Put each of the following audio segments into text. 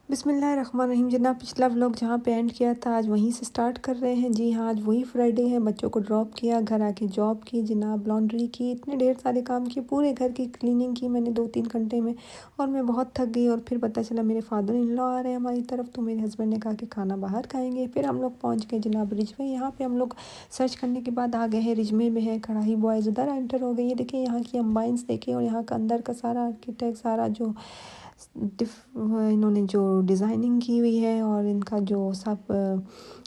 बिस्मिल्लाहिर्रहमानिर्रहीम। जनाब पिछला व्लॉग जहाँ पे एंड किया था आज वहीं से स्टार्ट कर रहे हैं। जी हाँ, आज वही फ्राइडे है। बच्चों को ड्रॉप किया, घर आके जॉब की जनाब, लॉन्ड्री की, इतने ढेर सारे काम किए, पूरे घर की क्लीनिंग की मैंने 2-3 घंटे में। और मैं बहुत थक गई। और फिर पता चला मेरे फादर इन लॉ आ रहे हैं हमारी तरफ, तो मेरे हस्बैंड ने कहा कि खाना बाहर खाएंगे। फिर हम लोग पहुँच गए जनाब रिजवे। यहाँ पे हम लोग सर्च करने के बाद आ गए हैं रिजवे में है कढ़ाई बॉयज़, उधर एंटर हो गई। ये देखिए यहाँ की अम्बाइंस देखिए, और यहाँ का अंदर का सारा आर्किटेक्ट, सारा जो इन्होंने जो डिज़ाइनिंग की हुई है और इनका जो सब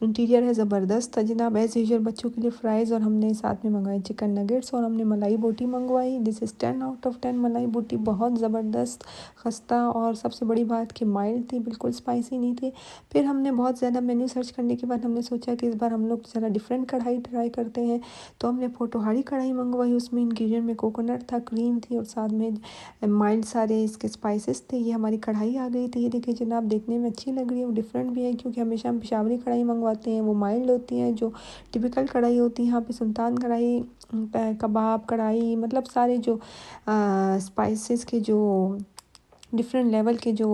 इंटीरियर है ज़बरदस्त था जनाब। एज़ यूजुअल बच्चों के लिए फ्राइज़, और हमने साथ में मंगाए चिकन नगेट्स, और हमने मलाई बोटी मंगवाई। This is 10 out of 10। मलाई बोटी बहुत ज़बरदस्त, खस्ता, और सबसे बड़ी बात कि माइल्ड थी, बिल्कुल स्पाइसी नहीं थी। फिर हमने बहुत ज़्यादा मेन्यू सर्च करने के बाद हमने सोचा कि इस बार हम लोग ज़रा डिफरेंट कढ़ाई ट्राई करते हैं, तो हमने पोटोहारी कढ़ाई मंगवाई। उसमें इंग्रेडिएंट में कोकोनट था, क्रीम थी, और साथ में माइल्ड सारे इसके स्पाइसेस थे। ये हमारी कढ़ाई आ गई थी। ये देखिए जनाब, देखने में अच्छी लग रही है, वो डिफरेंट भी है, क्योंकि हमेशा हम पेशावरी कढ़ाई मंगवाते हैं, वो माइल्ड होती हैं। जो टिपिकल कढ़ाई होती है यहाँ पे सुल्तान कढ़ाई, कबाब कढ़ाई, मतलब सारे जो स्पाइसेस के जो डिफरेंट लेवल के जो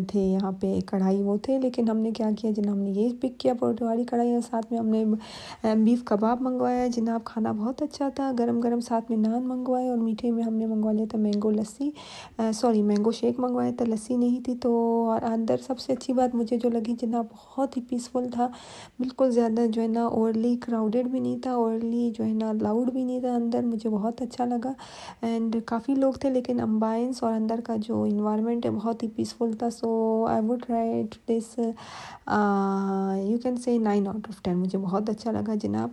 थे यहाँ पे कढ़ाई वो थे। लेकिन हमने क्या किया जनाब, हमने ये पिक किया पोटोहारी कढ़ाई, और साथ में हमने बीफ कबाब मंगवाया जनाब। खाना बहुत अच्छा था, गरम गरम। साथ में नान मंगवाए, और मीठे में हमने मंगवा लिया था मैंगो लस्सी, सॉरी मैंगो शेक मंगवाया था, लस्सी नहीं थी तो। और अंदर सबसे अच्छी बात मुझे जो लगी जनाब, बहुत ही पीसफुल था, बिल्कुल ज़्यादा जो है ना ओवरली क्राउडेड भी नहीं था, ओवरली जो है ना लाउड भी नहीं था। अंदर मुझे बहुत अच्छा लगा, एंड काफ़ी लोग थे, लेकिन अम्बाइंस और अंदर का जो इन्वायरमेंट है बहुत ही पीसफुल था। So I would write this, you can say 9 out of 10। मुझे बहुत अच्छा लगा जनाब।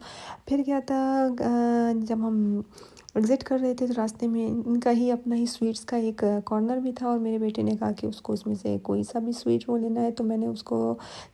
फिर क्या था, जब हम एग्ज़िट कर रहे थे तो रास्ते में इनका ही अपना ही स्वीट्स का एक कॉर्नर भी था, और मेरे बेटे ने कहा कि उसको उसमें से कोई सा भी स्वीट वो लेना है, तो मैंने उसको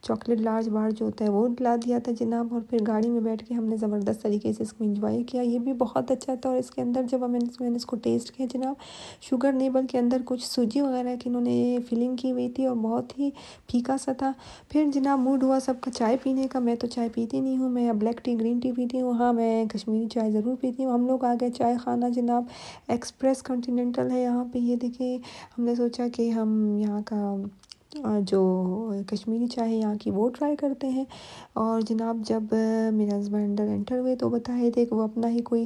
चॉकलेट लार्ज बार जो होता है वो दिला दिया था जनाब। और फिर गाड़ी में बैठ के हमने ज़बरदस्त तरीके से इसको एंजॉय किया। ये भी बहुत अच्छा था, और इसके अंदर जब मैंने इसको टेस्ट किया जनाब, शुगर नहीं बल्कि अंदर कुछ सूजी वगैरह की इन्होंने फिलिंग की हुई थी, और बहुत ही फीका सा था। फिर जनाब मूड हुआ सबका चाय पीने का। मैं तो चाय पीती नहीं हूँ, मैं ब्लैक टी ग्रीन टी पीती हूँ। हाँ, मैं कश्मीरी चाय ज़रूर पीती हूँ। हम लोग आ गए चाय खाना जनाब, एक्सप्रेस कॉन्टिनेंटल है यहाँ पे। ये देखिए, हमने सोचा कि हम यहाँ का जो कश्मीरी चाय है यहाँ की वो ट्राई करते हैं। और जनाब जब मेरे हस्बैंड अंदर एंटर हुए तो बताए थे कि वो अपना ही कोई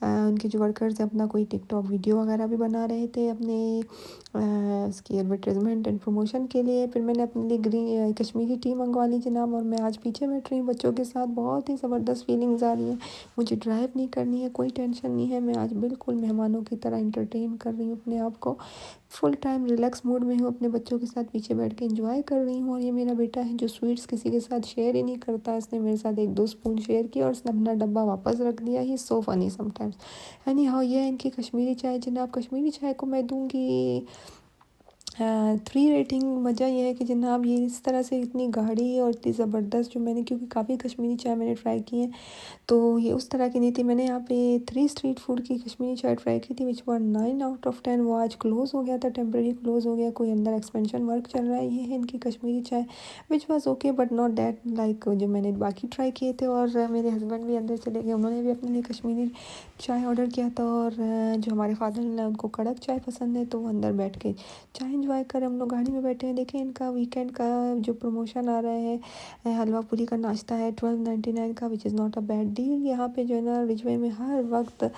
उनके जो वर्कर्स हैं अपना कोई टिकटॉक वीडियो वगैरह भी बना रहे थे अपने इसकी एडवर्टाइजमेंट एंड प्रमोशन के लिए। फिर मैंने अपने लिए ग्रीन कश्मीरी टी मंगवा ली जनाब, और मैं आज पीछे बैठ रही हूँ बच्चों के साथ। बहुत ही ज़बरदस्त फीलिंग्स आ रही हैं, मुझे ड्राइव नहीं करनी है, कोई टेंशन नहीं है। मैं आज बिल्कुल मेहमानों की तरह इंटरटेन कर रही हूँ अपने आप को, फुल टाइम रिलैक्स मूड में हूँ, अपने बच्चों के साथ पीछे बैठ के एंजॉय कर रही हूँ। और ये मेरा बेटा है जो स्वीट्स किसी के साथ शेयर ही नहीं करता, इसने मेरे साथ 1-2 स्पून शेयर किया और उसने अपना डब्बा वापस रख दिया। He so funny sometimes. Anyhow, ये है इनकी कश्मीरी चाय जनाब। कश्मीरी चाय को मैं दूंगी 3 रेटिंग। वजह यह है कि जनाब ये इस तरह से इतनी गाढ़ी और इतनी ज़बरदस्त, जो मैंने क्योंकि काफ़ी कश्मीरी चाय मैंने ट्राई की है, तो ये उस तरह की नहीं थी। मैंने यहाँ पे 3 स्ट्रीट फूड की कश्मीरी चाय ट्राई की थी, विच वर 9 आउट ऑफ 10। वो आज क्लोज़ हो गया था, टेम्प्रेरी क्लोज़ हो गया, कोई अंदर एक्सपेंशन वर्क चल रहा है। ये है इनकी कश्मीरी चाय, which was okay but not that like जो मैंने बाकी ट्राई किए थे। और मेरे हस्बैंड भी अंदर चले गए, उन्होंने भी अपने लिए कश्मीरी चाय ऑर्डर किया था। और जो हमारे फादर इन लॉ उनको कड़क चाय पसंद है, तो वो अंदर बैठ के चाय एंजॉय करें। हम लोग गाड़ी में बैठे हैं। देखें इनका वीकेंड का जो प्रमोशन आ रहा है, हलवा पूरी का नाश्ता है 12.99 का, which is not a bad deal. यहाँ पे जो है ना रिजवे में हर वक्त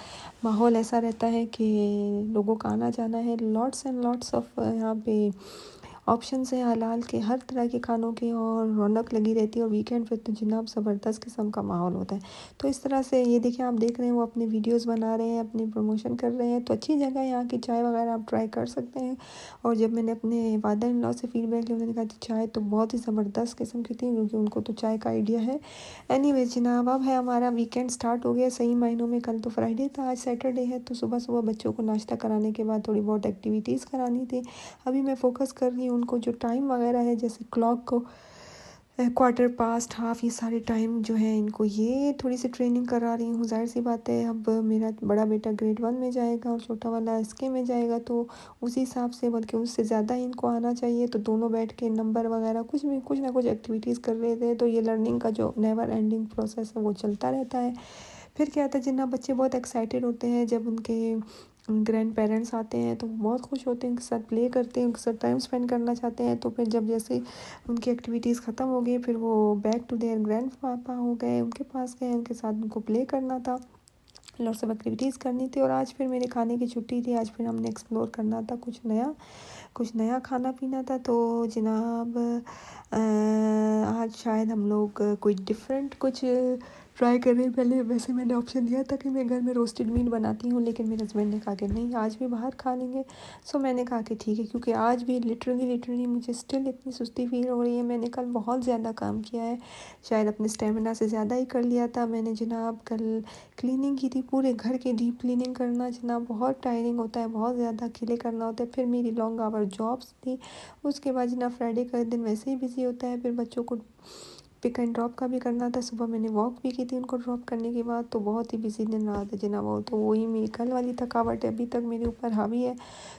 माहौल ऐसा रहता है कि लोगों का आना जाना है, लॉट्स एंड लॉट्स ऑफ यहाँ पे ऑप्शंस हैं हलाल के, हर तरह के खानों के, और रौनक लगी रहती है। और वीकेंड पे तो जनाब ज़बरदस्त किस्म का माहौल होता है। तो इस तरह से ये देखिए, आप देख रहे हैं वो अपने वीडियोस बना रहे हैं, अपनी प्रमोशन कर रहे हैं, तो अच्छी जगह है, यहाँ की चाय वगैरह आप ट्राई कर सकते हैं। और जब मैंने अपने फादर इन लॉ से फीडबैक लिया, उन्होंने कहा कि चाय तो बहुत ही ज़बरदस्त किस्म की थी, क्योंकि उनको तो चाय का आइडिया है। एनीवेज जनाब, अब है हमारा वीकेंड स्टार्ट हो गया सही मायनों में। कल तो फ्राइडे था, आज सैटरडे है, तो सुबह सुबह बच्चों को नाश्ता कराने के बाद थोड़ी बहुत एक्टिविटीज़ करानी थी। अभी मैं फोकस कर रही हूँ उनको जो टाइम वगैरह है, जैसे क्लॉक को 1/4 ये सारे टाइम जो है इनको ये थोड़ी सी ट्रेनिंग करा रही हूँ। जाहिर सी बात है, अब मेरा बड़ा बेटा ग्रेड 1 में जाएगा और छोटा वाला एसके में जाएगा, तो उसी हिसाब से बल्कि उससे ज़्यादा इनको आना चाहिए। तो दोनों बैठ के नंबर वगैरह कुछ भी कुछ ना कुछ एक्टिविटीज़ कर रहे थे। तो ये लर्निंग का जो नेवर एंडिंग प्रोसेस है वो चलता रहता है। फिर क्या था जिन्ना बच्चे बहुत एक्साइटेड होते हैं जब उनके ग्रैंड पेरेंट्स आते हैं तो बहुत खुश होते हैं, उनके साथ प्ले करते हैं, उनके साथ टाइम स्पेंड करना चाहते हैं। तो फिर जब जैसे उनकी एक्टिविटीज़ ख़त्म हो गई, फिर वो बैक टू देयर ग्रैंड पापा हो गए, उनके पास गए, उनके साथ उनको प्ले करना था, लॉट्स ऑफ एक्टिविटीज़ करनी थी। और आज फिर मेरे खाने की छुट्टी थी, आज फिर हमने एक्सप्लोर करना था, कुछ नया खाना पीना था। तो जनाब आज शायद हम लोग कोई डिफरेंट कुछ ट्राई कर रहे हैं। पहले वैसे मैंने ऑप्शन दिया था कि मैं घर में रोस्टेड मीट बनाती हूँ, लेकिन मेरे हस्बैंड ने कहा कि नहीं, आज भी बाहर खा लेंगे। सो मैंने कहा कि ठीक है, क्योंकि आज भी लिटरली मुझे स्टिल इतनी सुस्ती फील हो रही है। मैंने कल बहुत ज़्यादा काम किया है, शायद अपने स्टेमिना से ज़्यादा ही कर लिया था मैंने जनाब। कल क्लीनिंग की थी, पूरे घर की डीप क्लीनिंग करना जनाब बहुत टायरिंग होता है, बहुत ज़्यादा अकेले करना होता है। फिर मेरी लॉन्ग आवर जॉब्स थी, उसके बाद जनाब फ्राइडे का दिन वैसे ही बिजी होता है। फिर बच्चों को पिक एंड ड्रॉप का भी करना था, सुबह मैंने वॉक भी की थी उनको ड्रॉप करने के बाद। तो बहुत ही बिजी दिन रहा था जनाब वो। तो वही मेरी कल वाली थकावट अभी तक मेरे ऊपर हावी है।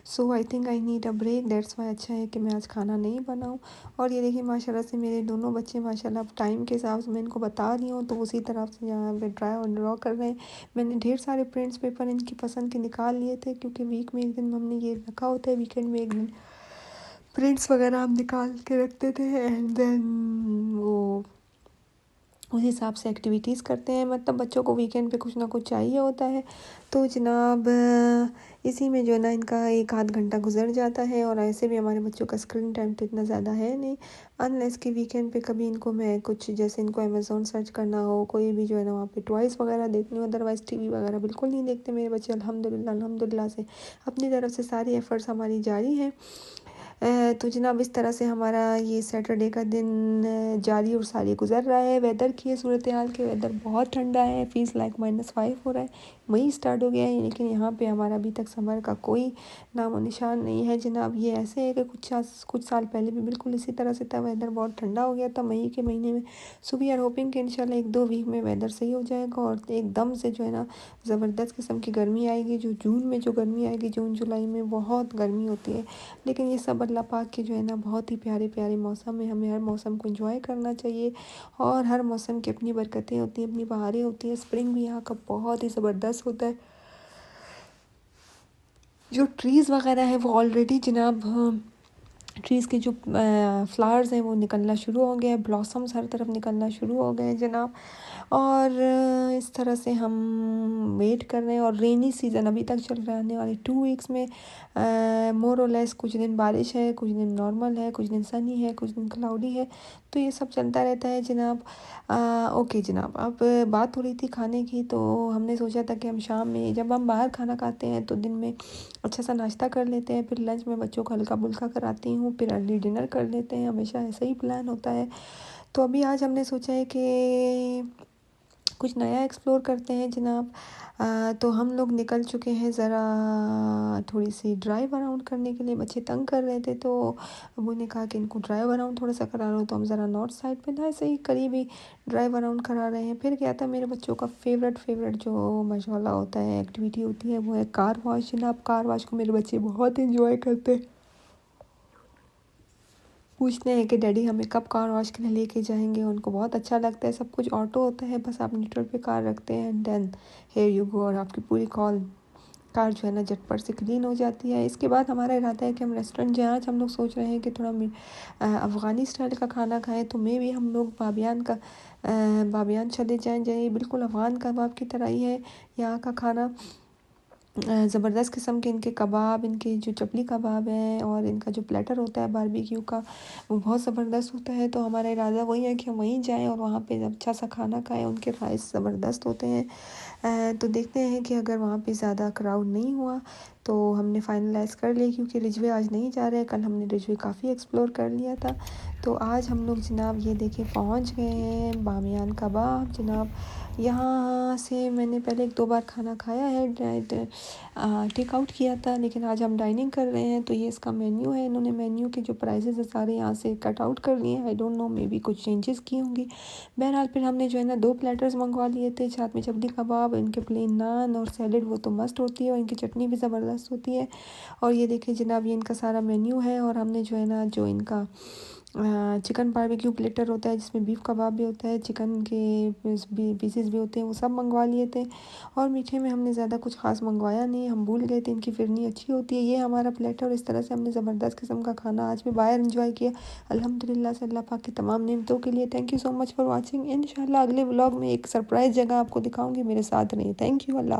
So I think I need a break, that's why अच्छा है कि मैं आज खाना नहीं बनाऊं। और ये देखिए माशाल्लाह से मेरे दोनों बच्चे माशाल्लाह टाइम के हिसाब से मैं इनको बता रही हूँ तो उसी तरफ से यहाँ पे ड्रॉ कर रहे हैं। मैंने ढेर सारे प्रिंट्स पेपर इनकी पसंद के निकाल लिए थे, क्योंकि वीक में एक दिन हमने ये रखा होता है, वीकेंड में एक दिन प्रिंट्स वगैरह हम निकाल के रखते थे। एंड देन वो उस हिसाब से एक्टिविटीज़ करते हैं, मतलब बच्चों को वीकेंड पे कुछ ना कुछ चाहिए होता है। तो जनाब इसी में जो है ना इनका 1-8 घंटा गुजर जाता है। और ऐसे भी हमारे बच्चों का स्क्रीन टाइम तो इतना ज़्यादा है नहीं, अनलेस कि वीकेंड पे कभी इनको मैं कुछ, जैसे इनको अमेज़ॉन सर्च करना हो, कोई भी जो है ना वहाँ पे टॉयज़ वगैरह देखनी हो। अदरवाइज़ टीवी वगैरह बिल्कुल नहीं देखते मेरे बच्चे, अल्हम्दुलिल्लाह से अपनी तरफ से सारी एफ़र्ट्स हमारी जारी हैं। तो जनाब इस तरह से हमारा ये सैटरडे का दिन जारी और सारी गुजर रहा है। वेदर की सूरत हाल के, वेदर बहुत ठंडा है, फील्स लाइक -5 हो रहा है। मई स्टार्ट हो गया है, लेकिन यहाँ पे हमारा अभी तक समर का कोई नामो निशान नहीं है जनाब। ये ऐसे है कि कुछ साल पहले भी बिल्कुल इसी तरह से था, वेदर बहुत ठंडा हो गया था मई के महीने में। सो वी आर होपिंग कि इंशाल्लाह 1-2 वीक में वेदर सही हो जाएगा और एकदम से जो है ना ज़बरदस्त किस्म की गर्मी आएगी। जो जून में जो गर्मी आएगी, जून जुलाई में बहुत गर्मी होती है। लेकिन ये सब अल्लाह पाक के जो है ना बहुत ही प्यारे प्यारे मौसम है, हमें हर मौसम को एंजॉय करना चाहिए। और हर मौसम की अपनी बरकतें होती हैं, अपनी बहारें होती हैं। स्प्रिंग भी यहाँ का बहुत ही ज़बरदस्त होता है। जो ट्रीज़ वगैरह है वो ऑलरेडी जनाब ट्रीज़ के जो फ्लावर्स हैं वो निकलना शुरू हो गए हैं, ब्लॉसम्स हर तरफ निकलना शुरू हो गए हैं जनाब। और इस तरह से हम वेट कर रहे हैं। और रेनी सीज़न अभी तक चल रहा है, आने वाले 2 वीक्स में मोर और लेस कुछ दिन बारिश है, कुछ दिन नॉर्मल है, कुछ दिन सनी है, कुछ दिन क्लाउडी है। तो ये सब चलता रहता है जनाब। ओके जनाब, अब बात हो रही थी खाने की, तो हमने सोचा था कि हम शाम में जब हम बाहर खाना खाते हैं तो दिन में अच्छा सा नाश्ता कर लेते हैं, फिर लंच में बच्चों को हल्का फुल्का कराती हूँ, फिर अर्ली डिनर कर लेते हैं। हमेशा ऐसा ही प्लान होता है। तो अभी आज हमने सोचा है कि कुछ नया एक्सप्लोर करते हैं जनाब। तो हम लोग निकल चुके हैं ज़रा थोड़ी सी ड्राइव अराउंड करने के लिए। बच्चे तंग कर रहे थे तो अबू ने कहा कि इनको ड्राइव अराउंड थोड़ा सा करा लो। तो हम ज़रा नॉर्थ साइड पे ना ऐसे ही करीब ही ड्राइव अराउंड करा रहे हैं। फिर क्या था, मेरे बच्चों का फेवरेट जो माशाल्लाह होता है एक्टिविटी होती है वो है कार वॉश जनाब। कार वॉश को मेरे बच्चे बहुत इंजॉय करते हैं, पूछते हैं कि डैडी हमें कब कार वॉश के लिए लेके जाएंगे। उनको बहुत अच्छा लगता है, सब कुछ ऑटो होता है, बस आप न्यूट्रल पे कार रखते हैं and then here you go, और आपकी पूरी कार जो है ना झटपट से क्लीन हो जाती है। इसके बाद हमारा इरादा है कि हम रेस्टोरेंट जाएं। आज हम लोग सोच रहे हैं कि थोड़ा अफ़गानी स्टाइल का खाना खाएं, तो मे भी हम लोग बाबियान चले जाएं। बिल्कुल अफ़गान कबाब की तरह ही है यहाँ का खाना। ज़बरदस्त किस्म के इनके कबाब, इनके जो चपली कबाब हैं और इनका जो प्लेटर होता है बारबेक्यू का, वो बहुत ज़बरदस्त होता है। तो हमारा इरादा वही है कि हम वहीं जाएं और वहाँ पे अच्छा सा खाना खाएं। उनके राइस ज़बरदस्त होते हैं। तो देखते हैं कि अगर वहाँ पे ज़्यादा क्राउड नहीं हुआ तो हमने फाइनलाइज़ कर लिया, क्योंकि रिजवे आज नहीं जा रहे हैं। कल हमने रिजवे काफ़ी एक्सप्लोर कर लिया था। तो आज हम लोग जनाब ये देखें पहुँच गए हैं बामियान कबाब जनाब। यहाँ से मैंने पहले 1-2 बार खाना खाया है, टेक आउट किया था, लेकिन आज हम डाइनिंग कर रहे हैं। तो ये इसका मेन्यू है, इन्होंने मेन्यू के जो प्राइसेस है सारे यहाँ से कट आउट कर लिए हैं। I don't know, may be कुछ चेंजेस की होंगी। बहरहाल फिर हमने जो है ना 2 प्लेटर्स मंगवा लिए थे, साथ में चपली कबाब, इनके प्लेन नान और सैलेड, वो तो मस्ट होती है, और इनकी चटनी भी ज़बरदस्त होती है। और ये देखिए जनाब ये इनका सारा मेन्यू है। और हमने जो है ना जो इनका चिकन बारबेक्यू प्लेटर होता है जिसमें बीफ कबाब भी होता है, चिकन के पीसेस भी होते हैं, वो सब मंगवा लिए थे। और मीठे में हमने ज़्यादा कुछ ख़ास मंगवाया नहीं, हम भूल गए थे, इनकी फिरनी अच्छी होती है। ये हमारा प्लेटर और इस तरह से हमने ज़बरदस्त किस्म का खाना आज भी बाहर इंजॉय किया। अल्हम्दुलिल्लाह से अल्लाह पाक की तमाम नेमतों के लिए thank you so much for watching. इंशाल्लाह अगले व्लॉग में एक सरप्राइज़ जगह आपको दिखाऊंगी, मेरे साथ रहिए। Thank you. अल्लाह।